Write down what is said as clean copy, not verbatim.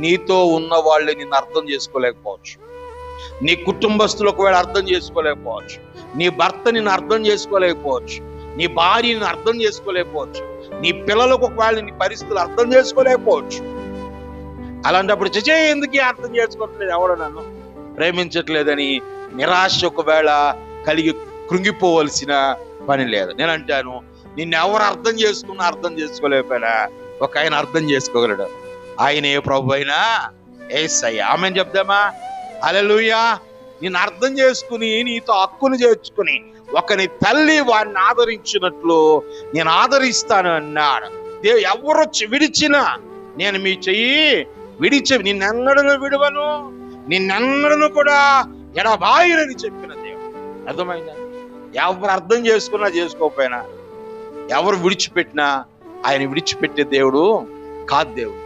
నీతో ఉన్న వాళ్ళే నిన్ను అర్థం చేసుకోలేకపోవచ్చు, నీ కుటుంబస్తులు ఒకవేళ అర్థం చేసుకోలేకపోవచ్చు, నీ భర్త నిన్ను అర్థం చేసుకోలేకపోవచ్చు, నీ భార్య నిన్ను అర్థం చేసుకోలేకపోవచ్చు, నీ పిల్లలకు ఒకవేళ నీ పరిస్థితులు అర్థం చేసుకోలేకపోవచ్చు. అలాంటప్పుడు ఎందుకు అర్థం చేసుకోవట్లేదు, ఎవడో నన్ను ప్రేమించట్లేదని నిరాశ ఒకవేళ కలిగి కృంగిపోవలసిన పని లేదు. నేను అంటాను, నిన్ను ఎవరు అర్థం చేసుకున్నా అర్థం చేసుకోలేకపోయినా ఒక ఆయన అర్థం చేసుకోగలడు. ఆయనే ప్రభు అయినా యేసయ్య. ఆమేన్ చెప్దామా? హల్లెలూయా. నిన్ను అర్థం చేసుకుని నీతో హక్కును చేర్చుకుని ఒకని తల్లి వాడిని ఆదరించినట్లు నేను ఆదరిస్తాను అన్నాడు. ఎవరు విడిచినా నేను మీ చెయ్యి విడిచి నిన్నెన్నడను విడువను, నిన్నెన్నడను కూడా ఎడబాయనని చెప్పిన దేవుడు. అర్థమైందా? ఎవరు అర్థం చేసుకున్నా చేసుకోకపోయినా, ఎవరు విడిచిపెట్టినా ఆయన విడిచిపెట్టే దేవుడు కాదు దేవుడు.